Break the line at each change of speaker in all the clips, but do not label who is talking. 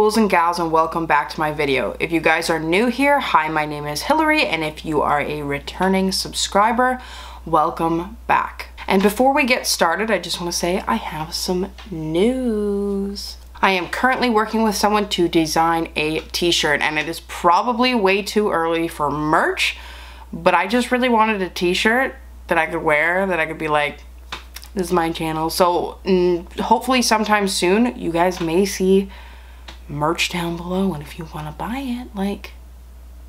ghouls and gals, and welcome back to my video. If you guys are new here, hi, my name is Hillary, and if you are a returning subscriber, welcome back. And before we get started, I just want to say I have some news. I am currently working with someone to design a t-shirt, and it is probably way too early for merch, but I just really wanted a t-shirt that I could wear, that I could be like, this is my channel. So hopefully sometime soon you guys may see merch down below, and if you want to buy it, like,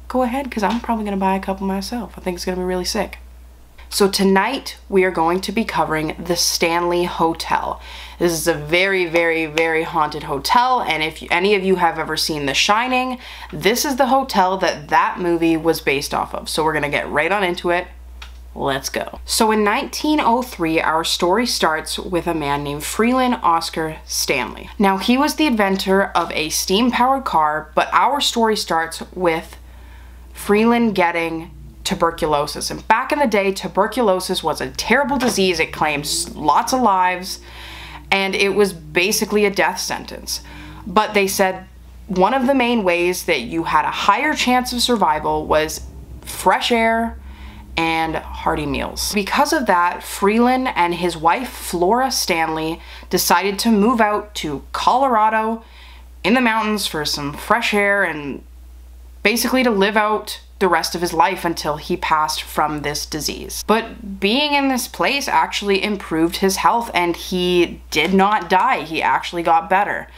go ahead, because I'm probably going to buy a couple myself. I think it's going to be really sick. So tonight we are going to be covering the Stanley Hotel. This is a very, very, very haunted hotel, and if any of you have ever seen The Shining, this is the hotel that movie was based off of. So we're going to get right on into it. Let's go. So in 1903, our story starts with a man named Freeland Oscar Stanley. Now, he was the inventor of a steam-powered car, but our story starts with Freeland getting tuberculosis. And back in the day, tuberculosis was a terrible disease. It claimed lots of lives, and it was basically a death sentence. But they said one of the main ways that you had a higher chance of survival was fresh air and hearty meals. Because of that, Freeland and his wife, Flora Stanley, decided to move out to Colorado in the mountains for some fresh air and basically to live out the rest of his life until he passed from this disease. But being in this place actually improved his health, and he did not die. He actually got better.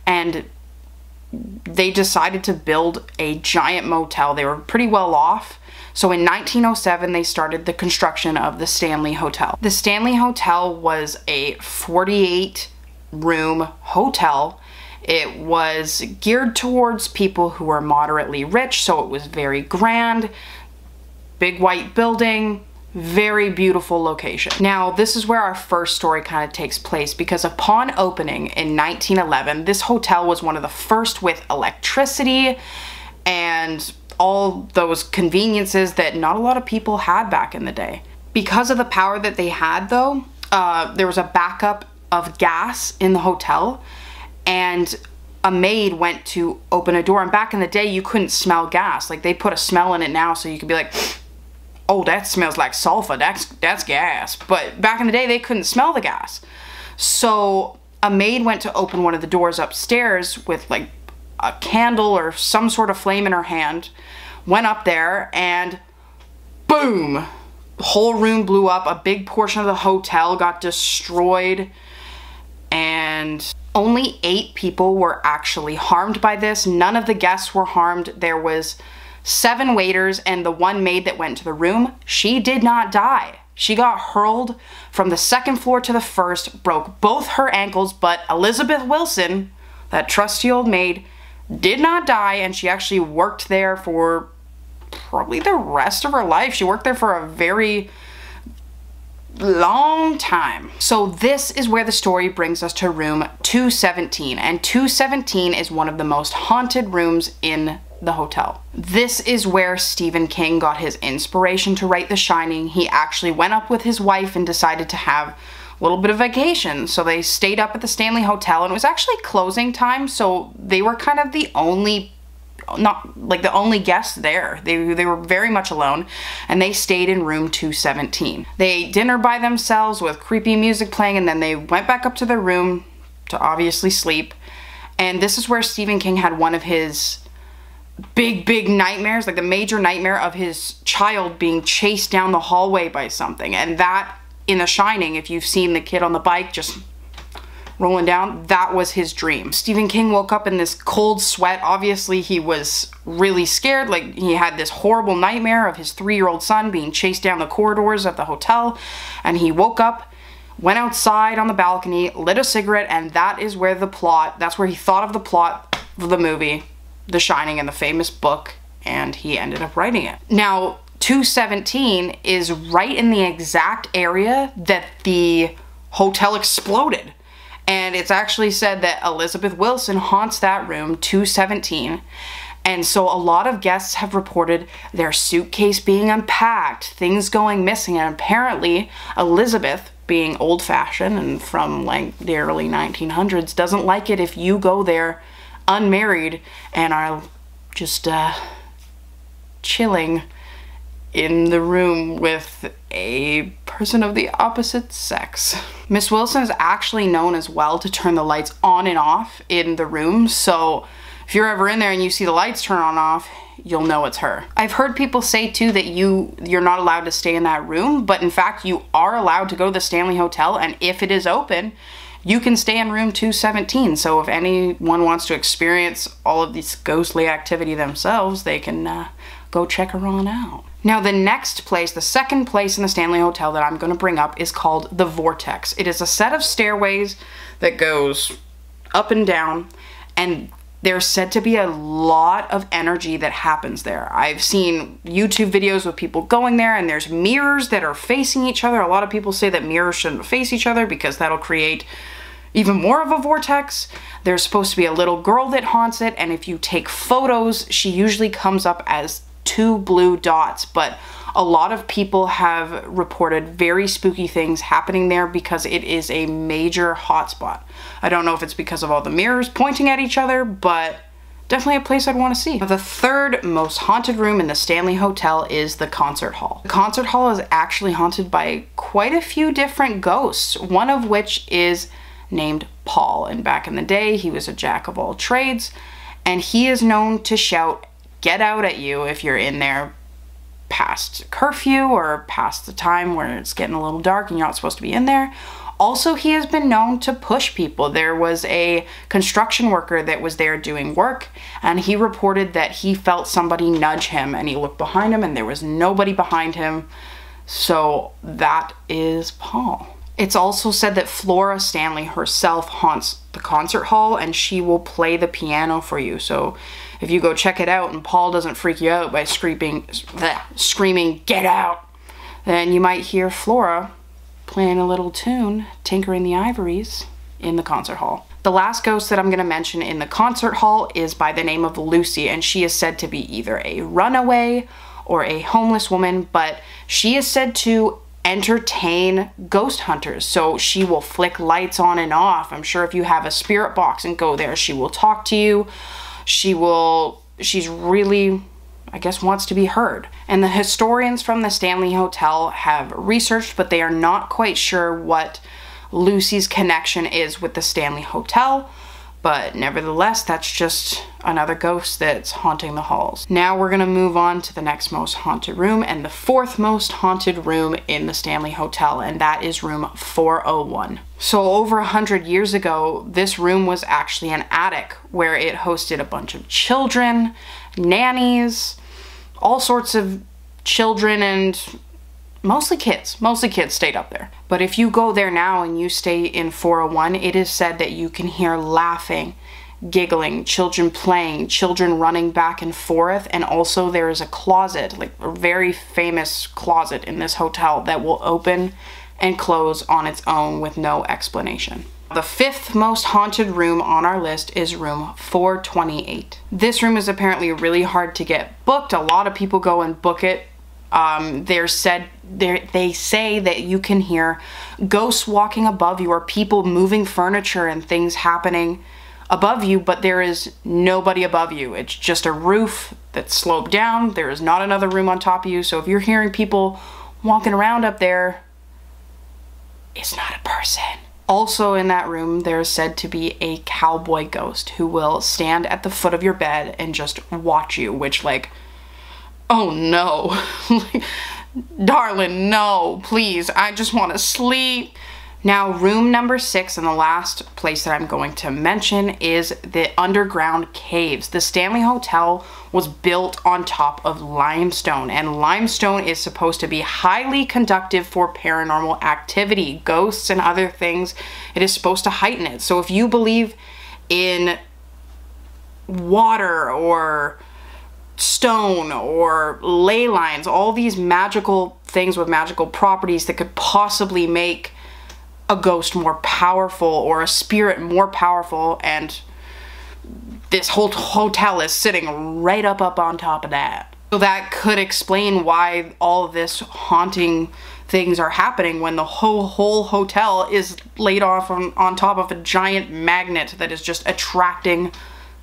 And they decided to build a giant motel. They were pretty well off. So in 1907, they started the construction of the Stanley Hotel. The Stanley Hotel was a 48-room hotel. It was geared towards people who were moderately rich, so it was very grand, big white building, very beautiful location. Now, this is where our first story kind of takes place, because upon opening in 1911, this hotel was one of the first with electricity and all those conveniences that not a lot of people had back in the day. Because of the power that they had, though, there was a backup of gas in the hotel, and a maid went to open a door, and back in the day you couldn't smell gas. Like, they put a smell in it now, so you could be like, oh, that smells like sulfur, that's gas. But back in the day they couldn't smell the gas. So a maid went to open one of the doors upstairs with like a candle or some sort of flame in her hand, went up there, and boom, the whole room blew up. A big portion of the hotel got destroyed, and only 8 people were actually harmed by this. None of the guests were harmed. There was 7 waiters, and the one maid that went to the room, she did not die. She got hurled from the 2nd floor to the 1st, broke both her ankles, but Elizabeth Wilson, that trusty old maid, did not die, and she actually worked there for probably the rest of her life. She worked there for a very long time. So this is where the story brings us to room 217, and 217 is one of the most haunted rooms in the hotel. This is where Stephen King got his inspiration to write The Shining. He actually went up with his wife and decided to have a little bit of vacation, so they stayed up at the Stanley Hotel, and it was actually closing time, so they were kind of the only, not like the only guests there. They were very much alone, and they stayed in room 217. They ate dinner by themselves with creepy music playing, and then they went back up to their room to obviously sleep. And this is where Stephen King had one of his big nightmares, like the major nightmare of his child being chased down the hallway by something. And that, in The Shining, if you've seen the kid on the bike just rolling down, that was his dream. Stephen King woke up in this cold sweat. Obviously, he was really scared. Like, he had this horrible nightmare of his 3-year-old son being chased down the corridors of the hotel, and he woke up, went outside on the balcony, lit a cigarette, and that is where that's where he thought of the plot of the movie The Shining and the famous book, and he ended up writing it. Now, 217 is right in the exact area that the hotel exploded. And it's actually said that Elizabeth Wilson haunts that room, 217. And so a lot of guests have reported their suitcase being unpacked, things going missing, and apparently Elizabeth, being old-fashioned and from like the early 1900s, doesn't like it if you go there unmarried and are just chilling in the room with a person of the opposite sex. Miss Wilson is actually known as well to turn the lights on and off in the room, so if you're ever in there and you see the lights turn on and off, you'll know it's her. I've heard people say too that you're not allowed to stay in that room, but in fact you are allowed to go to the Stanley Hotel, and if it is open, you can stay in room 217. So if anyone wants to experience all of this ghostly activity themselves, they can go check her on out. Now the next place, the second place in the Stanley Hotel that I'm going to bring up is called the Vortex. It is a set of stairways that goes up and down, and there's said to be a lot of energy that happens there. I've seen YouTube videos with people going there, and there's mirrors that are facing each other. A lot of people say that mirrors shouldn't face each other because that'll create even more of a vortex. There's supposed to be a little girl that haunts it, and if you take photos, she usually comes up as 2 blue dots, but a lot of people have reported very spooky things happening there because it is a major hotspot. I don't know if it's because of all the mirrors pointing at each other, but definitely a place I'd want to see. The third most haunted room in the Stanley Hotel is the concert hall. The concert hall is actually haunted by quite a few different ghosts, one of which is named Paul, and back in the day he was a jack of all trades, and he is known to shout "get out" at you if you're in there past curfew or past the time where it's getting a little dark and you're not supposed to be in there. Also, he has been known to push people. There was a construction worker that was there doing work, and he reported that he felt somebody nudge him, and he looked behind him and there was nobody behind him. So that is Paul. It's also said that Flora Stanley herself haunts the concert hall, and she will play the piano for you. So if you go check it out and Paul doesn't freak you out by screaming "get out," then you might hear Flora playing a little tune, tinkering the ivories, in the concert hall. The last ghost that I'm going to mention in the concert hall is by the name of Lucy, and she is said to be either a runaway or a homeless woman, but she is said to entertain ghost hunters. So she will flick lights on and off. I'm sure if you have a spirit box and go there, she will talk to you. She's really, I guess, wants to be heard. And the historians from the Stanley Hotel have researched, but they are not quite sure what Lucy's connection is with the Stanley Hotel. But nevertheless, that's just another ghost that's haunting the halls. Now we're gonna move on to the next most haunted room, and the fourth most haunted room in the Stanley Hotel, and that is room 401. So over 100 years ago, this room was actually an attic where it hosted a bunch of children, nannies, all sorts of children, and mostly kids stayed up there. But if you go there now and you stay in 401, it is said that you can hear laughing, giggling, children playing, children running back and forth, and also there is a closet, like a very famous closet in this hotel that will open and close on its own with no explanation. The fifth most haunted room on our list is room 428. This room is apparently really hard to get booked. A lot of people go and book it. They say that you can hear ghosts walking above you or people moving furniture and things happening above you, but there is nobody above you. It's just a roof that's sloped down. There is not another room on top of you. So if you're hearing people walking around up there, it's not a person. Also in that room, there is said to be a cowboy ghost who will stand at the foot of your bed and just watch you, which, like, oh no. Darling, no, please, I just want to sleep. Now, room number 6 and the last place that I'm going to mention is the underground caves. The Stanley Hotel was built on top of limestone, and limestone is supposed to be highly conductive for paranormal activity, ghosts and other things. It is supposed to heighten it. So if you believe in water or stone or ley lines, all these magical things with magical properties that could possibly make a ghost more powerful or a spirit more powerful, and this whole hotel is sitting right up on top of that. So that could explain why all of this haunting things are happening when the whole hotel is laid off on top of a giant magnet that is just attracting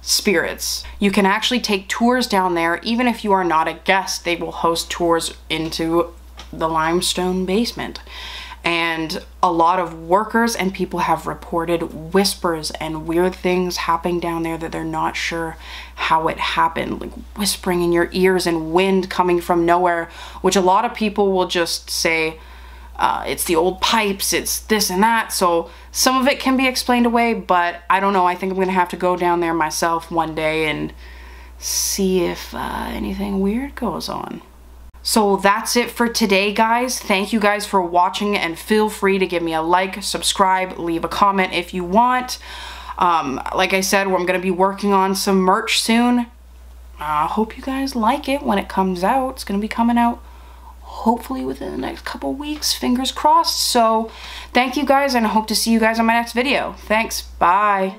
spirits. You can actually take tours down there. Even if you are not a guest, they will host tours into the limestone basement. And a lot of workers and people have reported whispers and weird things happening down there that they're not sure how it happened. Like whispering in your ears and wind coming from nowhere, which a lot of people will just say, it's the old pipes, it's this and that. So some of it can be explained away, but I don't know. I think I'm gonna have to go down there myself one day and see if anything weird goes on. So that's it for today, guys. Thank you guys for watching, and feel free to give me a like, subscribe, leave a comment if you want. Like I said, I'm gonna be working on some merch soon. I hope you guys like it when it comes out. It's gonna be coming out hopefully within the next couple weeks, fingers crossed. So thank you guys, and I hope to see you guys on my next video. Thanks, bye.